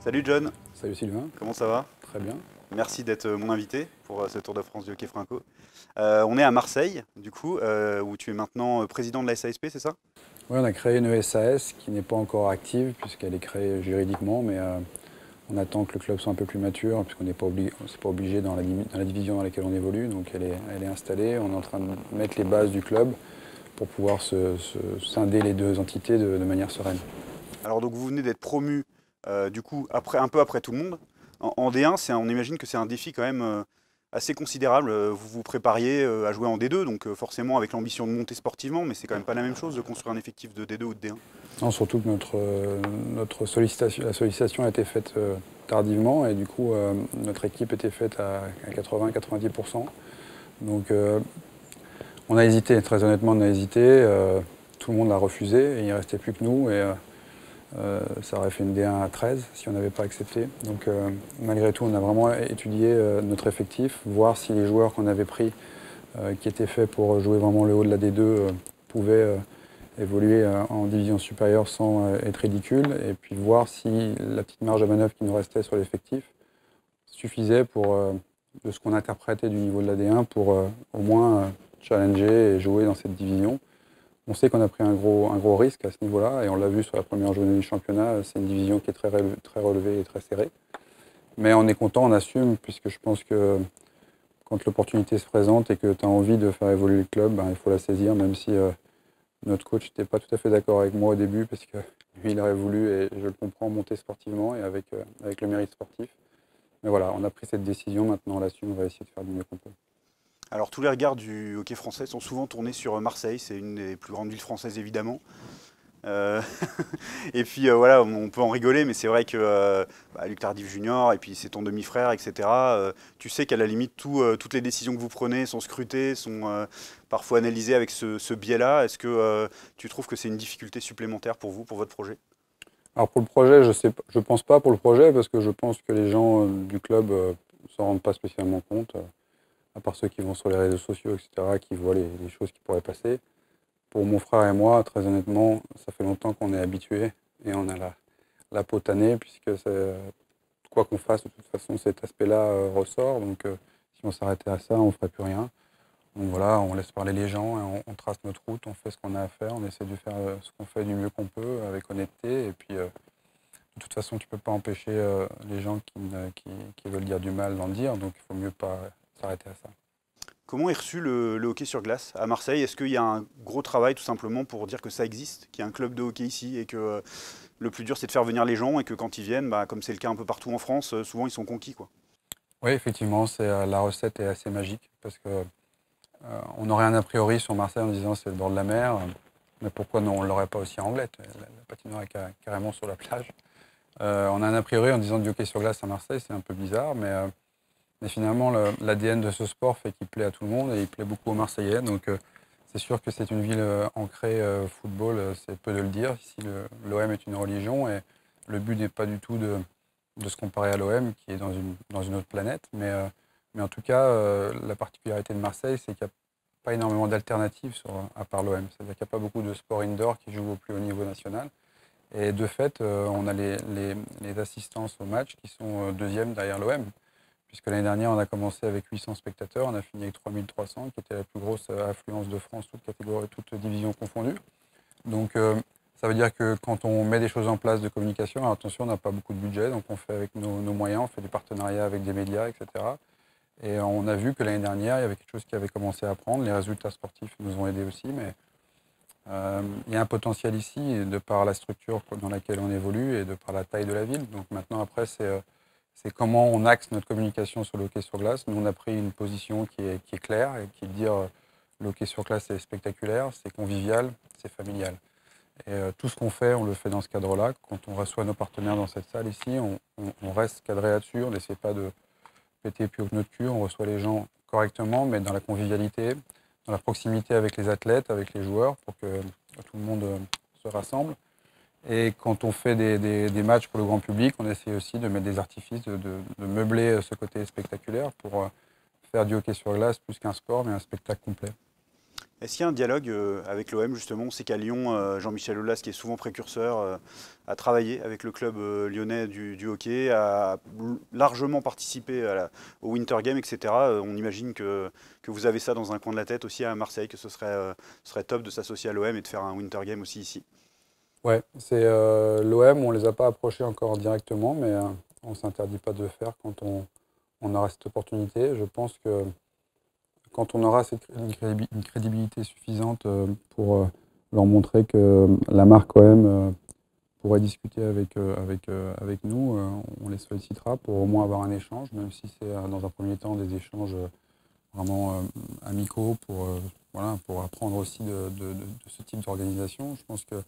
Salut John, Salut Sylvain, comment ça va? très bien. Merci d'être mon invité pour ce Tour de France du hockey franco. On est à Marseille, du coup, où tu es maintenant président de la SASP, c'est ça? Oui, on a créé une SAS qui n'est pas encore active puisqu'elle est créée juridiquement, mais on attend que le club soit un peu plus mature puisqu'on n'est pas, c'est pas obligé dans la division dans laquelle on évolue. Donc elle est installée, on est en train de mettre les bases du club pour pouvoir se scinder les deux entités de manière sereine. Alors donc vous venez d'être promu, du coup, après, un peu après tout le monde. En D1, on imagine que c'est un défi quand même assez considérable. Vous vous prépariez à jouer en D2, donc forcément avec l'ambition de monter sportivement, mais c'est quand même pas la même chose de construire un effectif de D2 ou de D1. Non, surtout que notre sollicitation, la sollicitation a été faite tardivement et du coup notre équipe était faite à 80-90%. Donc on a hésité, très honnêtement, on a hésité. Tout le monde l'a refusé et il ne restait plus que nous. Et ça aurait fait une D1 à 13 si on n'avait pas accepté. Donc malgré tout, on a vraiment étudié notre effectif, voir si les joueurs qu'on avait pris, qui étaient faits pour jouer vraiment le haut de la D2, pouvaient évoluer en division supérieure sans être ridicules. Et puis voir si la petite marge à manœuvre qui nous restait sur l'effectif suffisait pour, de ce qu'on interprétait du niveau de la D1 pour au moins challenger et jouer dans cette division. On sait qu'on a pris un gros risque à ce niveau-là et on l'a vu sur la première journée du championnat. C'est une division qui est très relevée et très serrée. Mais on est content, on assume, puisque je pense que quand l'opportunité se présente et que tu as envie de faire évoluer le club, ben, il faut la saisir, même si notre coach n'était pas tout à fait d'accord avec moi au début, parce que lui, il aurait voulu, et je le comprends, monter sportivement et avec le mérite sportif. Mais voilà, on a pris cette décision, maintenant on l'assume, on va essayer de faire du mieux qu'on peut. Alors tous les regards du hockey français sont souvent tournés sur Marseille, c'est une des plus grandes villes françaises évidemment. Euh, et puis voilà, on peut en rigoler, mais c'est vrai que Luc Tardif Junior, et puis c'est ton demi-frère, etc. Tu sais qu'à la limite, toutes les décisions que vous prenez sont scrutées, sont parfois analysées avec ce biais-là. Est-ce que tu trouves que c'est une difficulté supplémentaire pour vous, pour votre projet? Alors pour le projet, je pense pas pour le projet, parce que je pense que les gens du club s'en rendent pas spécialement compte, à part ceux qui vont sur les réseaux sociaux, etc., qui voient les choses qui pourraient passer. Pour mon frère et moi, très honnêtement, ça fait longtemps qu'on est habitués et on a la peau tannée, puisque quoi qu'on fasse, de toute façon, cet aspect-là ressort. Donc, si on s'arrêtait à ça, on ne ferait plus rien. Donc voilà, on laisse parler les gens, et on trace notre route, on fait ce qu'on a à faire, on essaie de faire ce qu'on fait du mieux qu'on peut, avec honnêteté. Et puis, de toute façon, tu ne peux pas empêcher les gens qui veulent dire du mal d'en dire, donc il faut mieux pas s'arrêter à ça. Comment est reçu le hockey sur glace à Marseille? Est-ce qu'il y a un gros travail tout simplement pour dire que ça existe, qu'il y a un club de hockey ici et que le plus dur c'est de faire venir les gens et que quand ils viennent, bah, comme c'est le cas un peu partout en France, souvent ils sont conquis quoi. Oui, effectivement, la recette est assez magique, parce que on aurait un a priori sur Marseille en disant c'est le bord de la mer, mais pourquoi non, on ne l'aurait pas aussi à Anglette? La patinoire est carrément sur la plage. On a un a priori en disant du hockey sur glace à Marseille, c'est un peu bizarre, mais finalement l'ADN de ce sport fait qu'il plaît à tout le monde et il plaît beaucoup aux Marseillais. Donc c'est sûr que c'est une ville ancrée football, c'est peu de le dire. Ici, l'OM est une religion et le but n'est pas du tout de se comparer à l'OM qui est dans une autre planète, mais en tout cas, la particularité de Marseille, c'est qu'il n'y a pas énormément d'alternatives à part l'OM. C'est-à-dire qu'il n'y a pas beaucoup de sports indoor qui jouent au plus haut niveau national. Et de fait, on a les assistances au match qui sont deuxièmes derrière l'OM. Puisque l'année dernière, on a commencé avec 800 spectateurs, on a fini avec 3300, qui était la plus grosse affluence de France, toutes divisions confondues. Donc ça veut dire que quand on met des choses en place de communication, alors attention, on n'a pas beaucoup de budget, donc on fait avec nos moyens, on fait des partenariats avec des médias, etc. Et on a vu que l'année dernière, il y avait quelque chose qui avait commencé à prendre. Les résultats sportifs nous ont aidés aussi, mais il y a un potentiel ici, de par la structure dans laquelle on évolue et de par la taille de la ville. Donc maintenant, après, c'est comment on axe notre communication sur le hockey sur glace. Nous, on a pris une position qui est claire et qui est de dire le hockey sur glace, c'est spectaculaire, c'est convivial, c'est familial. Et tout ce qu'on fait, on le fait dans ce cadre-là. Quand on reçoit nos partenaires dans cette salle ici, on reste cadré là-dessus, on n'essaie pas de péter plus haut que notre cul, on reçoit les gens correctement, mais dans la convivialité, dans la proximité avec les athlètes, avec les joueurs, pour que tout le monde se rassemble. Et quand on fait des matchs pour le grand public, on essaie aussi de mettre des artifices, de meubler ce côté spectaculaire pour faire du hockey sur glace plus qu'un sport, mais un spectacle complet. Est-ce qu'il y a un dialogue avec l'OM justement? On sait qu'à Lyon, Jean-Michel Aulas, qui est souvent précurseur, a travaillé avec le club lyonnais du hockey, a largement participé au Winter Game, etc. On imagine que vous avez ça dans un coin de la tête aussi à Marseille, que ce serait top de s'associer à l'OM et de faire un Winter Game aussi ici. Ouais, c'est l'OM, on ne les a pas approchés encore directement, mais on ne s'interdit pas de le faire quand on aura cette opportunité. Je pense que quand on aura une crédibilité suffisante pour leur montrer que la marque OM pourrait discuter avec nous, on les sollicitera pour au moins avoir un échange, même si c'est dans un premier temps des échanges vraiment amicaux voilà, pour apprendre aussi de ce type d'organisation. Je pense que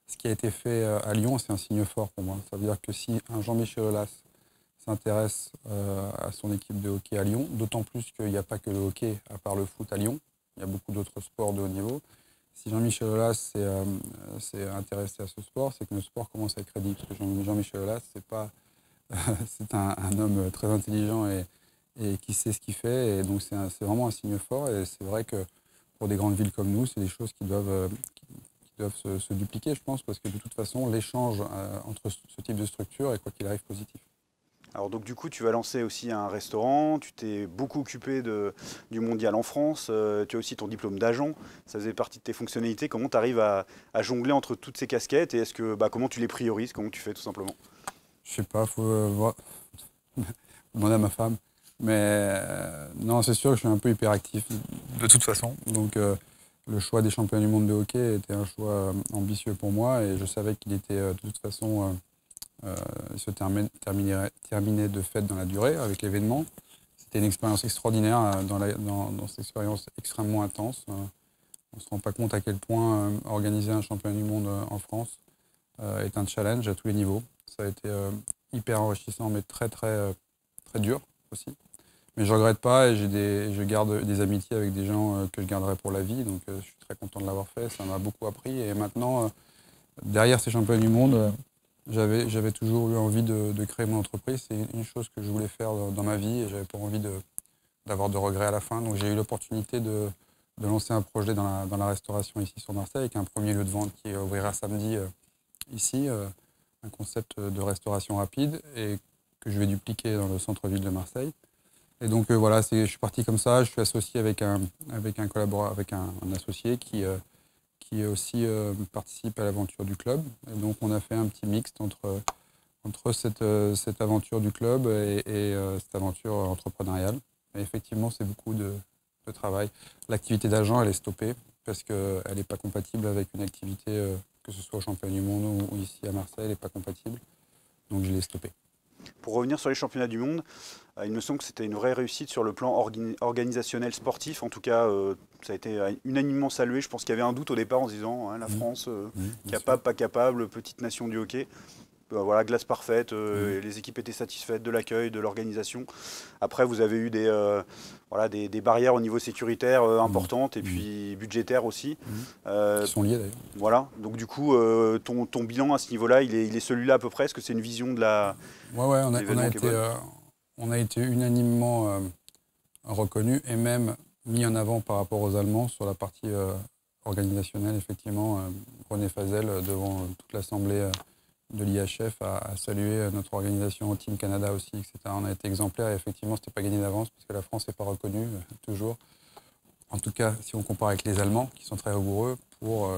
ce qui a été fait à Lyon, c'est un signe fort pour moi. Ça veut dire que si un Jean-Michel Aulas s'intéresse à son équipe de hockey à Lyon, d'autant plus qu'il n'y a pas que le hockey, à part le foot à Lyon, il y a beaucoup d'autres sports de haut niveau. Si Jean-Michel Aulas s'est intéressé à ce sport, c'est que le sport commence à être crédible. Parce que Jean-Michel Aulas, c'est un homme très intelligent et qui sait ce qu'il fait. Et donc c'est vraiment un signe fort. Et c'est vrai que pour des grandes villes comme nous, c'est des choses qui doivent se dupliquer, je pense, parce que de toute façon, l'échange entre ce type de structure est quoi qu'il arrive positif. Alors donc du coup, tu vas lancer aussi un restaurant, tu t'es beaucoup occupé du mondial en France, tu as aussi ton diplôme d'agent, ça faisait partie de tes fonctionnalités. Comment tu arrives à jongler entre toutes ces casquettes et comment tu les priorises, comment tu fais tout simplement? Je sais pas, faut demander à ma femme. Mais non, c'est sûr que je suis un peu hyperactif de toute façon. Donc le choix des championnats du monde de hockey était un choix ambitieux pour moi et je savais qu'il était de toute façon il se terminait de fait dans la durée avec l'événement. C'était une expérience extraordinaire dans cette expérience extrêmement intense. On ne se rend pas compte à quel point organiser un championnat du monde en France est un challenge à tous les niveaux. Ça a été hyper enrichissant mais très dur aussi. Mais je ne regrette pas et je garde des amitiés avec des gens que je garderai pour la vie. Donc je suis très content de l'avoir fait. Ça m'a beaucoup appris. Et maintenant, derrière ces championnats du monde, j'avais toujours eu envie de créer mon entreprise. C'est une chose que je voulais faire dans ma vie et je n'avais pas envie d'avoir de regrets à la fin. Donc j'ai eu l'opportunité de lancer un projet dans la restauration ici sur Marseille avec un premier lieu de vente qui ouvrira samedi ici, un concept de restauration rapide et que je vais dupliquer dans le centre-ville de Marseille. Et donc voilà, je suis parti comme ça. Je suis associé avec un collaborateur, avec un associé qui aussi participe à l'aventure du club. Et donc on a fait un petit mixte entre cette aventure du club et cette aventure entrepreneuriale. Et effectivement, c'est beaucoup de travail. L'activité d'agent, elle est stoppée parce qu'elle n'est pas compatible avec une activité, que ce soit au championnat du monde ou ici à Marseille, elle n'est pas compatible. Donc je l'ai stoppée. Pour revenir sur les championnats du monde, il me semble que c'était une vraie réussite sur le plan organisationnel sportif. En tout cas, ça a été unanimement salué. Je pense qu'il y avait un doute au départ en se disant hein, la France, Bien sûr. capable, pas capable, petite nation du hockey. Voilà, glace parfaite, Mhm. les équipes étaient satisfaites de l'accueil, de l'organisation. Après, vous avez eu voilà, des barrières au niveau sécuritaire Mhm. importantes et Mhm. puis budgétaires aussi. Mhm. Euh, Qui sont liés d'ailleurs. voilà, donc du coup, ton bilan à ce niveau-là, il est celui-là à peu près. Est-ce que c'est une vision Ouais, de l'événement qui est bonne? on a été unanimement reconnu et même mis en avant par rapport aux Allemands sur la partie organisationnelle. Effectivement, René Fazel, devant toute l'Assemblée de l'IHF, a salué notre organisation, Team Canada aussi, etc. On a été exemplaires et effectivement, ce n'était pas gagné d'avance parce que la France n'est pas reconnue, toujours. En tout cas, si on compare avec les Allemands, qui sont très rigoureux pour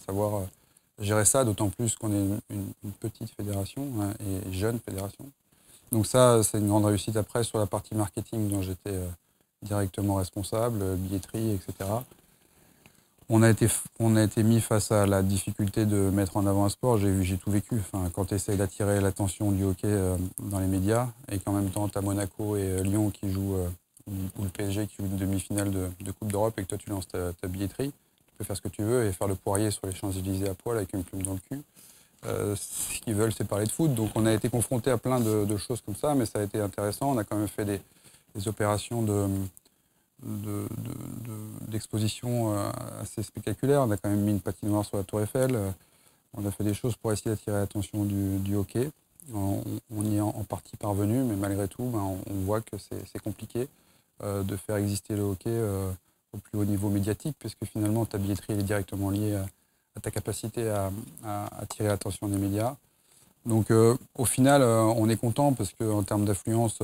savoir gérer ça, d'autant plus qu'on est une petite fédération hein, et jeune fédération. Donc ça, c'est une grande réussite. Après, sur la partie marketing dont j'étais directement responsable, billetterie, etc. On a été mis face à la difficulté de mettre en avant un sport. J'ai tout vécu. Enfin, quand tu essaies d'attirer l'attention du hockey dans les médias et qu'en même temps, tu as Monaco et Lyon qui jouent, ou le PSG qui joue une demi-finale de Coupe d'Europe et que toi, tu lances ta billetterie, tu peux faire ce que tu veux et faire le poirier sur les Champs-Élysées à poil avec une plume dans le cul. Ce qu'ils veulent, c'est parler de foot. Donc on a été confronté à plein de choses comme ça, mais ça a été intéressant. On a quand même fait des opérations d'exposition assez spectaculaires. On a quand même mis une patinoire sur la Tour Eiffel. On a fait des choses pour essayer d'attirer l'attention du hockey. On y est en partie parvenu, mais malgré tout, on voit que c'est compliqué de faire exister le hockey au plus haut niveau médiatique, puisque finalement ta billetterie elle est directement liée à ta capacité à attirer l'attention des médias. Donc au final, on est content parce qu'en termes d'affluence,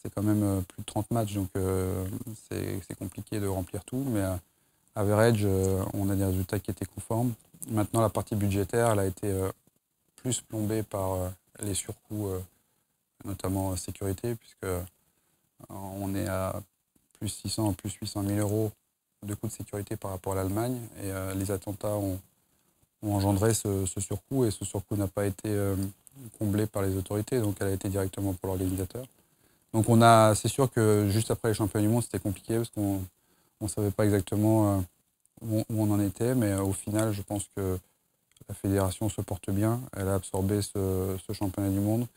c'est quand même plus de 30 matchs, donc c'est compliqué de remplir tout, mais average, on a des résultats qui étaient conformes. Maintenant, la partie budgétaire, elle a été plus plombée par les surcoûts, notamment sécurité, puisque on est à plus 600, plus 800 000 euros de coûts de sécurité par rapport à l'Allemagne, et les attentats ont engendré ce surcoût, et ce surcoût n'a pas été comblé par les autorités, donc elle a été directement pour l'organisateur. Donc c'est sûr que juste après les championnats du monde, c'était compliqué parce qu'on ne savait pas exactement où on en était, mais au final, je pense que la fédération se porte bien. Elle a absorbé ce championnat du monde.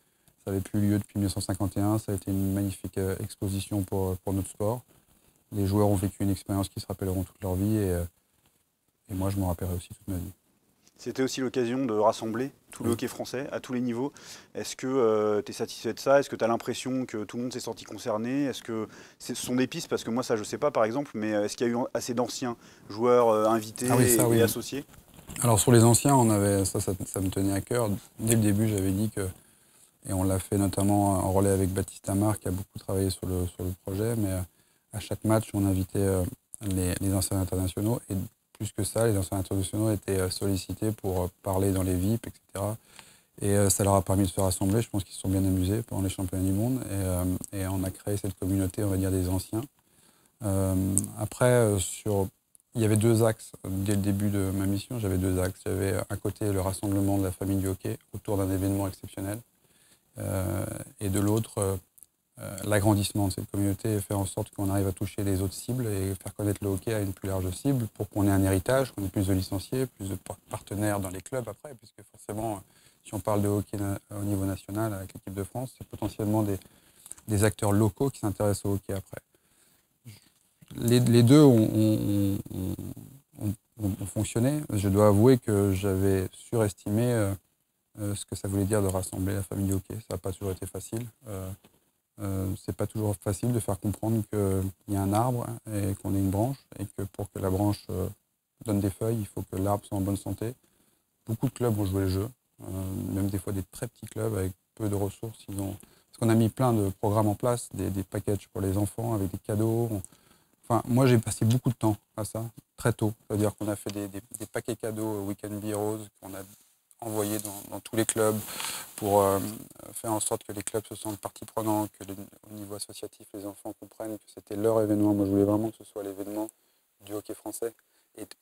Ça n'avait plus lieu depuis 1951. Ça a été une magnifique exposition pour notre sport. Les joueurs ont vécu une expérience qu'ils se rappelleront toute leur vie, et moi, je m'en rappellerai aussi toute ma vie. C'était aussi l'occasion de rassembler tout le hockey français à tous les niveaux. Est-ce que tu es satisfait de ça? Est-ce que tu as l'impression que tout le monde s'est senti concerné? Est-ce que ce sont des pistes? Parce que moi, ça, je ne sais pas, par exemple, mais est-ce qu'il y a eu assez d'anciens joueurs invités et associés? Alors, sur les anciens, ça me tenait à cœur. Dès le début, j'avais dit que, et on l'a fait notamment en relais avec Baptiste Amar, qui a beaucoup travaillé sur le projet, mais à chaque match, on invitait les anciens internationaux. Et plus que ça, les anciens internationaux étaient sollicités pour parler dans les VIP, etc. Et ça leur a permis de se rassembler. Je pense qu'ils se sont bien amusés pendant les championnats du monde. Et on a créé cette communauté, on va dire, des anciens. Après, il y avait deux axes. Dès le début de ma mission, j'avais deux axes. J'avais un côté le rassemblement de la famille du hockey autour d'un événement exceptionnel. Et de l'autre, l'agrandissement de cette communauté et faire en sorte qu'on arrive à toucher les autres cibles et faire connaître le hockey à une plus large cible pour qu'on ait un héritage, qu'on ait plus de licenciés, plus de partenaires dans les clubs après, puisque forcément, si on parle de hockey au niveau national avec l'équipe de France, c'est potentiellement des acteurs locaux qui s'intéressent au hockey après. Les deux ont fonctionné. Je dois avouer que j'avais surestimé ce que ça voulait dire de rassembler la famille du hockey. Ça n'a pas toujours été facile. C'est pas toujours facile de faire comprendre qu'il y a un arbre et qu'on est une branche, et que pour que la branche donne des feuilles, il faut que l'arbre soit en bonne santé. Beaucoup de clubs ont joué le jeu, même des fois des très petits clubs avec peu de ressources. Parce qu'on a mis plein de programmes en place, des packages pour les enfants avec des cadeaux. Enfin, moi, j'ai passé beaucoup de temps à ça, très tôt. C'est-à-dire qu'on a fait des paquets cadeaux Weekend Be Heroes qu'on a envoyés dans tous les clubs pour faire en sorte que les clubs se sentent partie prenante, que au niveau associatif, les enfants comprennent que c'était leur événement. Moi, je voulais vraiment que ce soit l'événement du hockey français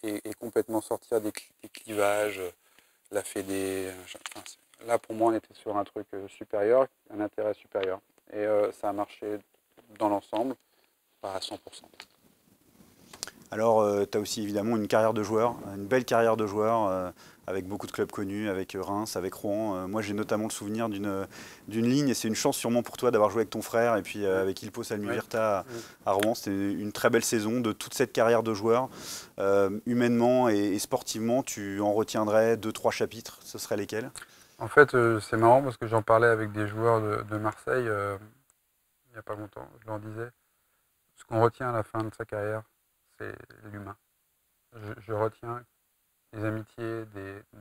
et complètement sortir des clivages, la fédé. Enfin, là, pour moi, on était sur un truc supérieur, un intérêt supérieur. Et ça a marché dans l'ensemble, pas à 100%. Alors, tu as aussi évidemment une carrière de joueur, une belle carrière de joueur, avec beaucoup de clubs connus, avec Reims, avec Rouen. Moi, j'ai notamment le souvenir d'une ligne, et c'est une chance sûrement pour toi d'avoir joué avec ton frère, et puis avec Ilpo Salmi-Virta à Rouen. C'était une très belle saison de toute cette carrière de joueur. Humainement et sportivement, tu en retiendrais 2-3 chapitres, ce seraient lesquels? En fait, c'est marrant parce que j'en parlais avec des joueurs de Marseille il n'y a pas longtemps. Je leur disais, ce qu'on retient à la fin de sa carrière, c'est l'humain. Je retiens des amitiés,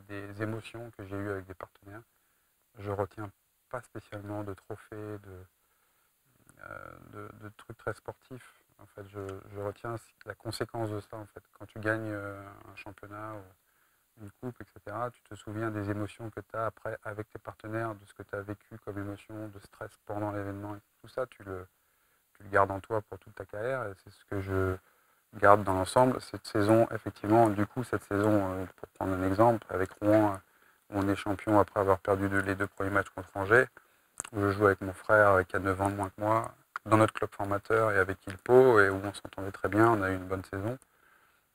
des émotions que j'ai eues avec des partenaires. Je retiens pas spécialement de trophées, de trucs très sportifs. En fait, je retiens la conséquence de ça. En fait, quand tu gagnes un championnat ou une coupe, etc., tu te souviens des émotions que tu as après avec tes partenaires, de ce que tu as vécu comme émotion, de stress pendant l'événement. Tout ça, tu le gardes en toi pour toute ta carrière. Et c'est ce que je garde dans l'ensemble. Cette saison, effectivement, du coup, cette saison, pour prendre un exemple, avec Rouen, on est champion après avoir perdu les deux premiers matchs contre Angers, où je joue avec mon frère qui a 9 ans de moins que moi, dans notre club formateur et avec Ilpo, et où on s'entendait très bien, on a eu une bonne saison.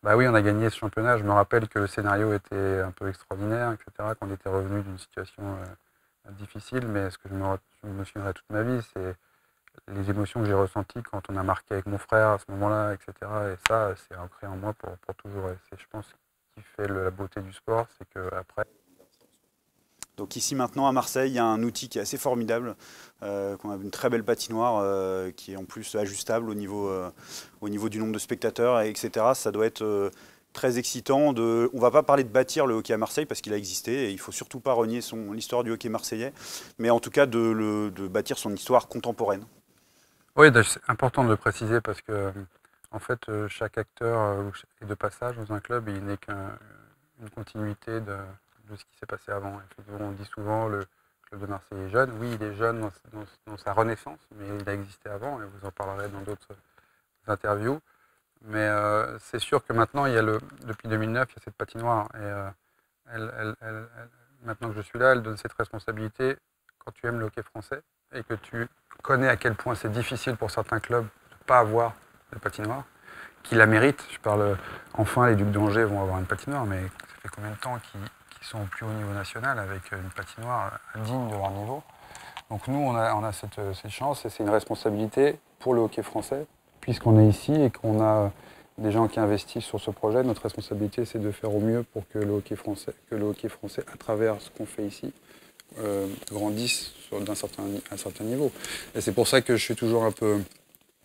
Bah oui, on a gagné ce championnat. Je me rappelle que le scénario était un peu extraordinaire, etc., qu'on était revenu d'une situation difficile, mais ce que je me souviendrai toute ma vie, c'est les émotions que j'ai ressenties quand on a marqué avec mon frère à ce moment-là, etc. Et ça, c'est ancré en moi pour toujours. Et c'est, je pense, ce qui fait la beauté du sport, c'est qu'après... Donc ici maintenant à Marseille, il y a un outil qui est assez formidable, qu'on a une très belle patinoire qui est en plus ajustable au niveau du nombre de spectateurs, etc. Ça doit être très excitant. On ne va pas parler de bâtir le hockey à Marseille parce qu'il a existé et il ne faut surtout pas renier l'histoire du hockey marseillais, mais en tout cas de bâtir son histoire contemporaine. Oui, c'est important de le préciser parce que en fait, chaque acteur est de passage dans un club, il n'est qu'une continuité de ce qui s'est passé avant. On dit souvent le club de Marseille est jeune. Oui, il est jeune dans sa renaissance, mais il a existé avant et vous en parlerez dans d'autres interviews. Mais c'est sûr que maintenant, depuis 2009, il y a cette patinoire. Et maintenant que je suis là, elle donne cette responsabilité quand tu aimes le hockey français et que tu connais à quel point c'est difficile pour certains clubs de ne pas avoir de patinoire, qui la méritent. Je parle, enfin, les Ducs d'Angers vont avoir une patinoire, mais ça fait combien de temps qu'ils sont au plus haut niveau national avec une patinoire digne de leur niveau. Donc nous, on a cette chance et c'est une responsabilité pour le hockey français, puisqu'on est ici et qu'on a des gens qui investissent sur ce projet. Notre responsabilité, c'est de faire au mieux pour que le hockey français, à travers ce qu'on fait ici, grandisse d'un certain niveau. Et c'est pour ça que je suis toujours un peu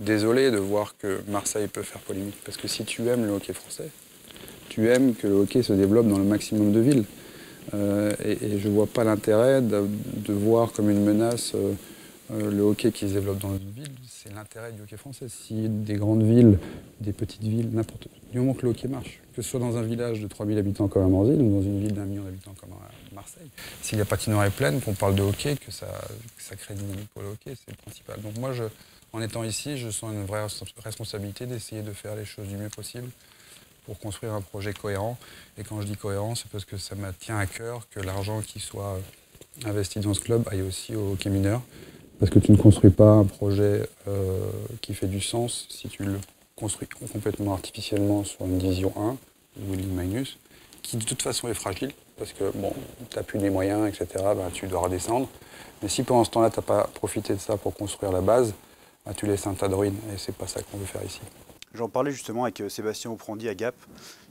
désolé de voir que Marseille peut faire polémique. Parce que si tu aimes le hockey français, tu aimes que le hockey se développe dans le maximum de villes. Et je ne vois pas l'intérêt de voir comme une menace le hockey qui se développe dans une ville. C'est l'intérêt du hockey français. Si des grandes villes, des petites villes, n'importe du moment que le hockey marche, que ce soit dans un village de 3000 habitants comme à Morzine ou dans une ville d'1 million d'habitants comme à Marseille, si la patinoire est pleine, qu'on parle de hockey, que ça crée une dynamique pour le hockey, c'est le principal. Donc moi, en étant ici, je sens une vraie responsabilité d'essayer de faire les choses du mieux possible pour construire un projet cohérent. Et quand je dis cohérent, c'est parce que ça me tient à cœur que l'argent qui soit investi dans ce club aille aussi au hockey mineur. Parce que tu ne construis pas un projet qui fait du sens si tu le construis complètement artificiellement sur une division 1 ou une ligne minus, qui de toute façon est fragile, parce que bon, tu n'as plus les moyens, etc., ben, tu dois redescendre. Mais si pendant ce temps-là, tu n'as pas profité de ça pour construire la base, ben, tu laisses un tas de ruines, et c'est pas ça qu'on veut faire ici. J'en parlais justement avec Sébastien Auprandi à Gap,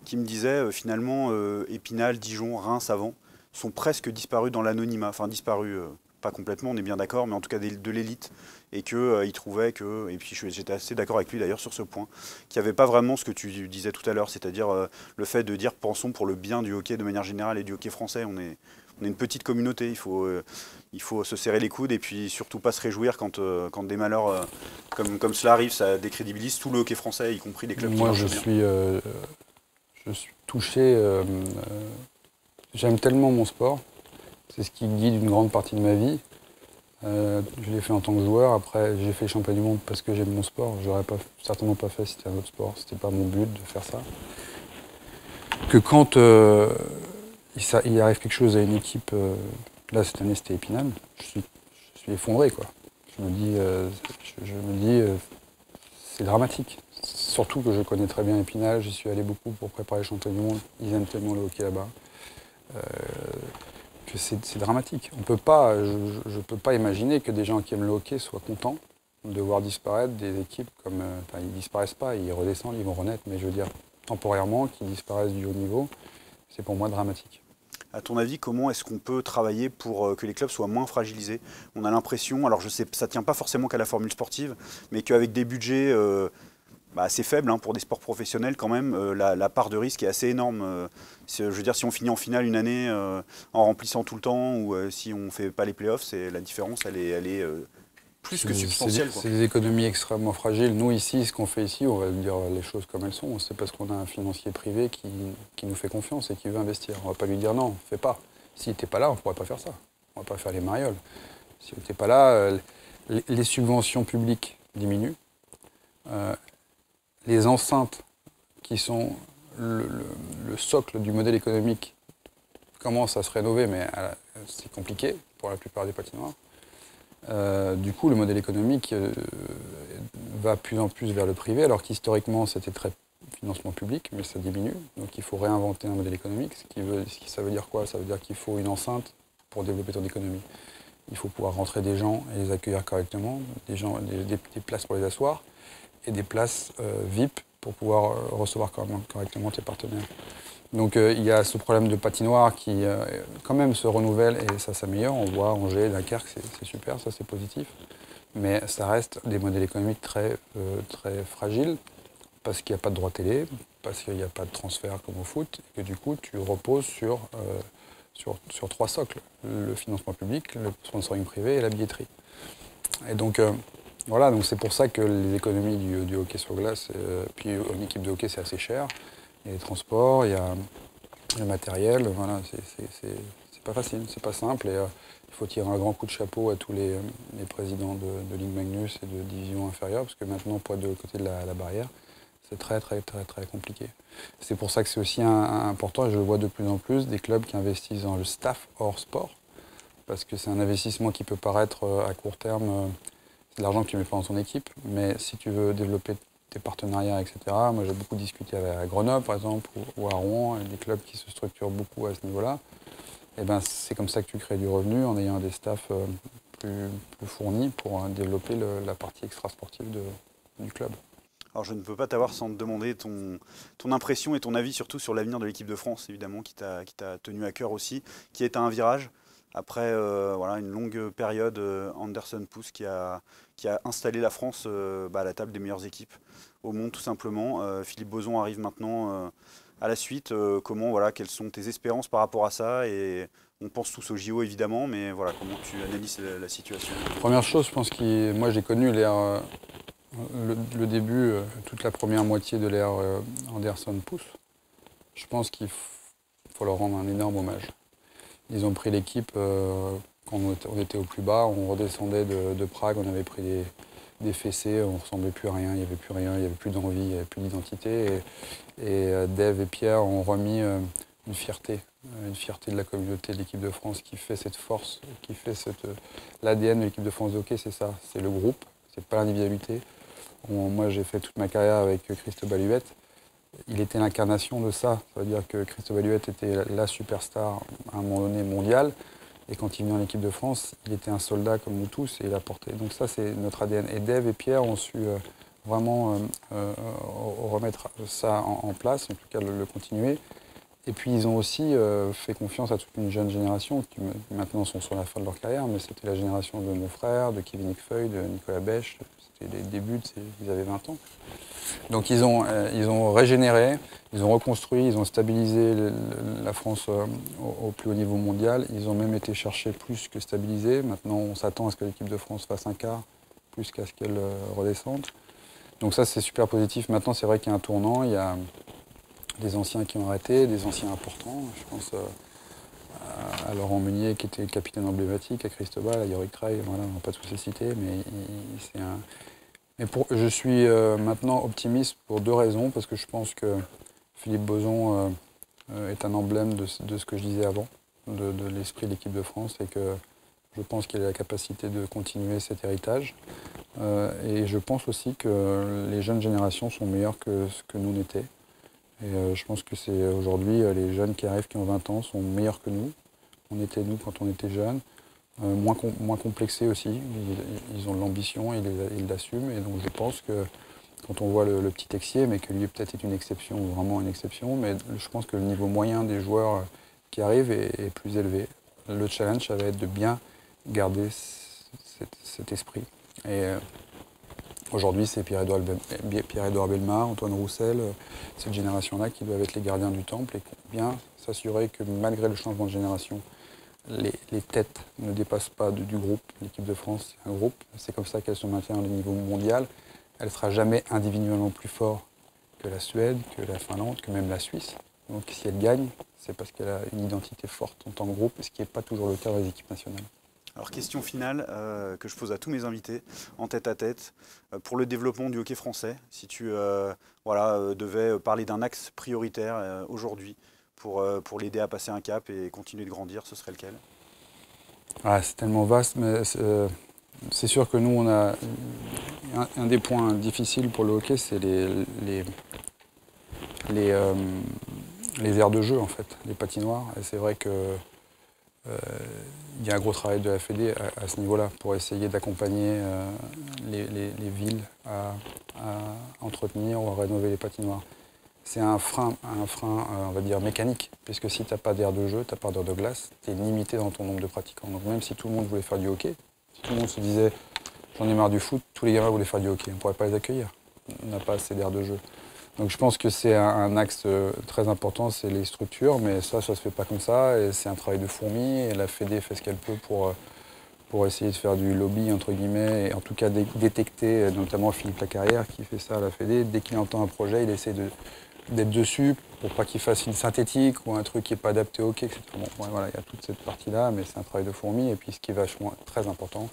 qui me disait finalement Épinal, Dijon, Reims avant sont presque disparus dans l'anonymat, enfin disparus, pas complètement, on est bien d'accord, mais en tout cas de l'élite, et qu'il trouvait que, et puis j'étais assez d'accord avec lui d'ailleurs sur ce point, qu'il n'y avait pas vraiment ce que tu disais tout à l'heure, c'est-à-dire le fait de dire pensons pour le bien du hockey de manière générale et du hockey français, on est une petite communauté, il faut se serrer les coudes et puis surtout pas se réjouir quand des malheurs comme cela arrive, ça décrédibilise tout le hockey français, y compris les clubs qui marchent bien. Je suis touché, j'aime tellement mon sport, c'est ce qui guide une grande partie de ma vie. Je l'ai fait en tant que joueur, après j'ai fait champion du monde parce que j'aime mon sport, j'aurais certainement pas fait si c'était un autre sport, c'était pas mon but de faire ça. Que quand il arrive quelque chose à une équipe, là cette année c'était Épinal, je suis effondré quoi. Je me dis c'est dramatique. Surtout que je connais très bien Épinal, j'y suis allé beaucoup pour préparer le championnat du monde, ils aiment tellement le hockey là-bas. Que c'est dramatique. Je ne peux pas imaginer que des gens qui aiment le hockey soient contents de voir disparaître des équipes comme... Enfin, ils disparaissent pas, ils redescendent, ils vont renaître, mais je veux dire, temporairement, qu'ils disparaissent du haut niveau, c'est pour moi dramatique. À ton avis, comment est-ce qu'on peut travailler pour que les clubs soient moins fragilisés? On a l'impression, alors je sais, ça ne tient pas forcément qu'à la formule sportive, mais qu'avec des budgets assez faibles pour des sports professionnels quand même, la part de risque est assez énorme. Je veux dire, si on finit en finale une année en remplissant tout le temps ou si on ne fait pas les playoffs, la différence, elle est plus que substantielle. C'est des économies extrêmement fragiles. Nous, ici, ce qu'on fait ici, on va dire les choses comme elles sont. C'est parce qu'on a un financier privé qui nous fait confiance et qui veut investir. On ne va pas lui dire non, fais pas. S'il n'était pas là, on ne pourrait pas faire ça. On ne va pas faire les marioles. S'il n'était pas là, les subventions publiques diminuent. Les enceintes qui sont le socle du modèle économique commencent à se rénover, mais c'est compliqué pour la plupart des patinoires. Du coup, le modèle économique va de plus en plus vers le privé, alors qu'historiquement, c'était très financement public, mais ça diminue. Donc il faut réinventer un modèle économique. Ça veut dire quoi? Ça veut dire qu'il faut une enceinte pour développer ton économie. Il faut pouvoir rentrer des gens et les accueillir correctement, des places pour les asseoir, et des places VIP pour pouvoir recevoir correctement tes partenaires. Donc il y a ce problème de patinoire qui quand même se renouvelle et ça s'améliore. On voit Angers, Dunkerque, c'est super, ça c'est positif. Mais ça reste des modèles économiques très fragiles parce qu'il n'y a pas de droit télé, parce qu'il n'y a pas de transfert comme au foot, et que du coup tu reposes sur trois socles, le financement public, le sponsoring privé et la billetterie. Et donc voilà, donc c'est pour ça que les économies du hockey sur glace, puis une équipe de hockey c'est assez cher. Il y a les transports, il y a le matériel, voilà, c'est pas facile, c'est pas simple. Et il faut tirer un grand coup de chapeau à tous les présidents de Ligue Magnus et de division inférieure, parce que maintenant, pour être de l'autre côté de la barrière, c'est très compliqué. C'est pour ça que c'est aussi important, et je le vois de plus en plus, des clubs qui investissent dans le staff hors sport, parce que c'est un investissement qui peut paraître à court terme, c'est de l'argent que tu mets pas dans ton équipe, mais si tu veux développer tes partenariats, etc. Moi, j'ai beaucoup discuté à Grenoble, par exemple, ou à Rouen, des clubs qui se structurent beaucoup à ce niveau-là. Et ben, c'est comme ça que tu crées du revenu en ayant des staffs plus fournis pour développer la partie extrasportive du club. Alors je ne peux pas t'avoir sans te demander ton impression et ton avis surtout sur l'avenir de l'équipe de France, évidemment, qui t'a tenu à cœur aussi, qui est à un virage. Après voilà, une longue période, Anderson Pousse qui a installé la France à la table des meilleures équipes au monde tout simplement. Philippe Boson arrive maintenant à la suite. Comment, voilà, quelles sont tes espérances par rapport à ça? Et on pense tous au JO évidemment, mais voilà, comment tu analyses la situation? Première chose, je pense que moi j'ai connu le début, toute la première moitié de l'ère Anderson Pousse. Je pense qu'il faut leur rendre un énorme hommage. Ils ont pris l'équipe quand on était au plus bas, on redescendait de Prague, on avait pris des fessées, on ne ressemblait plus à rien, il n'y avait plus rien, il n'y avait plus d'envie, il n'y avait plus d'identité. Et Dave et Pierre ont remis une fierté de la communauté de l'équipe de France qui fait cette force, qui fait l'ADN de l'équipe de France de hockey, c'est ça, c'est le groupe, c'est pas l'individualité. Moi j'ai fait toute ma carrière avec Christophe Baluette. Il était l'incarnation de ça. Ça veut dire que Christophe Baluette était la superstar à un moment donné mondial. Et quand il venait en équipe de France, il était un soldat comme nous tous et il a porté. Donc ça, c'est notre ADN. Et Dave et Pierre ont su vraiment remettre ça en place, en tout cas le continuer. Et puis ils ont aussi fait confiance à toute une jeune génération qui maintenant sont sur la fin de leur carrière, mais c'était la génération de mon frère, de Kevin Nickfeuille, de Nicolas Bech. C'était les débuts, ils avaient 20 ans. Donc ils ont régénéré, ils ont reconstruit, ils ont stabilisé la France au plus haut niveau mondial. Ils ont même été chercher plus que stabiliser. Maintenant, on s'attend à ce que l'équipe de France fasse un quart, plus qu'à ce qu'elle redescende. Donc ça, c'est super positif. Maintenant, c'est vrai qu'il y a un tournant. Il y a des anciens qui ont arrêté, des anciens importants. Je pense à Laurent Meunier, qui était le capitaine emblématique, à Cristobal, à Yorick Trail. Voilà, on ne va pas tous les citer, mais c'est un... Mais je suis maintenant optimiste pour deux raisons, parce que je pense que Philippe Boson est un emblème de ce que je disais avant, de l'esprit de l'équipe de France, et que je pense qu'il a la capacité de continuer cet héritage. Et je pense aussi que les jeunes générations sont meilleures que ce que nous n'étions. Et je pense que c'est aujourd'hui, les jeunes qui arrivent, qui ont 20 ans, sont meilleurs que nous. On était nous quand on était jeunes. Moins complexés aussi, ils ont de l'ambition, ils l'assument, et donc je pense que quand on voit le petit Texier, mais que lui peut-être est une exception, ou vraiment une exception, mais je pense que le niveau moyen des joueurs qui arrivent est plus élevé. Le challenge, ça va être de bien garder cet esprit. Et aujourd'hui, c'est Pierre-Édouard Bellemare, Antoine Roussel, cette génération-là qui doivent être les gardiens du temple et bien s'assurer que malgré le changement de génération, les têtes ne dépassent pas du groupe. L'équipe de France, c'est un groupe. C'est comme ça qu'elle se maintient au niveau mondial. Elle ne sera jamais individuellement plus forte que la Suède, que la Finlande, que même la Suisse. Donc si elle gagne, c'est parce qu'elle a une identité forte en tant que groupe, ce qui n'est pas toujours le cas dans les équipes nationales. Alors question finale que je pose à tous mes invités en tête à tête pour le développement du hockey français. Si tu devais parler d'un axe prioritaire aujourd'hui pour l'aider à passer un cap et continuer de grandir, ce serait lequel? C'est tellement vaste, mais c'est sûr que nous, on a un des points difficiles pour le hockey, c'est les aires de jeu, en fait, les patinoires. Et c'est vrai que il y a un gros travail de la Fédé à ce niveau-là pour essayer d'accompagner les villes à entretenir ou à rénover les patinoires. c'est un frein on va dire, mécanique. Puisque si tu n'as pas d'aire de jeu, tu n'as pas d'aire de glace, tu es limité dans ton nombre de pratiquants. Donc même si tout le monde voulait faire du hockey, si tout le monde se disait j'en ai marre du foot, tous les gamins voulaient faire du hockey. On ne pourrait pas les accueillir. On n'a pas assez d'aire de jeu. Donc je pense que c'est un axe très important, c'est les structures, mais ça se fait pas comme ça, et c'est un travail de fourmi, et la Fédé fait ce qu'elle peut pour essayer de faire du lobby, entre guillemets, et en tout cas détecter, notamment Philippe Lacarrière qui fait ça à la Fédé. Dès qu'il entend un projet, il essaie d'être dessus pour pas qu'il fasse une synthétique ou un truc qui n'est pas adapté au hockey, etc. Bon, ouais, voilà, il y a toute cette partie-là, mais c'est un travail de fourmi, et puis ce qui est vachement très important,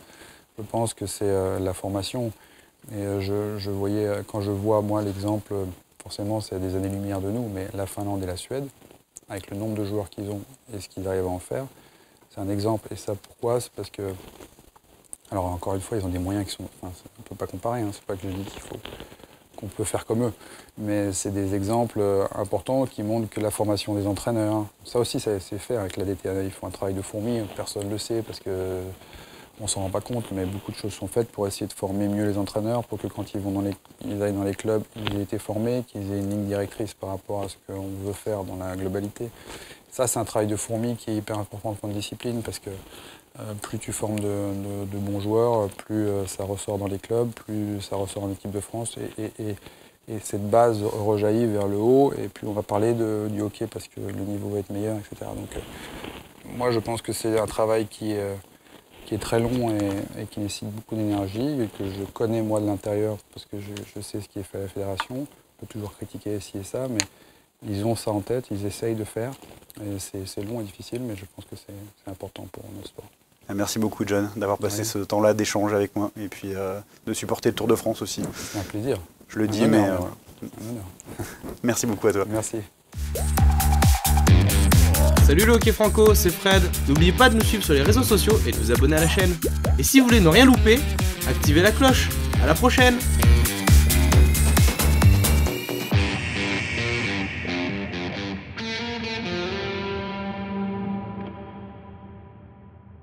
je pense que c'est la formation. Et je voyais, quand je vois, moi, l'exemple, forcément, c'est à des années-lumière de nous, mais la Finlande et la Suède, avec le nombre de joueurs qu'ils ont et ce qu'ils arrivent à en faire, c'est un exemple. Et ça, pourquoi? C'est parce que, alors encore une fois, ils ont des moyens qui sont... Enfin, on ne peut pas comparer, hein, c'est pas que je dis qu'on peut faire comme eux, mais c'est des exemples importants qui montrent que la formation des entraîneurs, ça aussi, c'est fait avec la DTA, ils font un travail de fourmi, personne ne le sait parce que on ne s'en rend pas compte, mais beaucoup de choses sont faites pour essayer de former mieux les entraîneurs, pour que quand ils aillent dans les clubs, ils aient été formés, qu'ils aient une ligne directrice par rapport à ce qu'on veut faire dans la globalité. Ça, c'est un travail de fourmi qui est hyper important de point de discipline, parce que plus tu formes de bons joueurs, plus ça ressort dans les clubs, plus ça ressort en équipe de France, et cette base rejaillit vers le haut, et puis on va parler du hockey parce que le niveau va être meilleur, etc. Donc moi, je pense que c'est un travail qui est très long et qui nécessite beaucoup d'énergie, et que je connais moi de l'intérieur parce que je sais ce qui est fait à la fédération. On peut toujours critiquer ci et ça, mais ils ont ça en tête, ils essayent de faire. Et c'est long et difficile, mais je pense que c'est important pour notre sport. Merci beaucoup, John, d'avoir passé ce temps-là d'échange avec moi, et puis de supporter le Tour de France aussi. C'est un plaisir. Je le dis, mais... Merci beaucoup à toi. Merci. Salut le hockey franco, c'est Fred. N'oubliez pas de nous suivre sur les réseaux sociaux et de vous abonner à la chaîne. Et si vous voulez ne rien louper, activez la cloche. À la prochaine!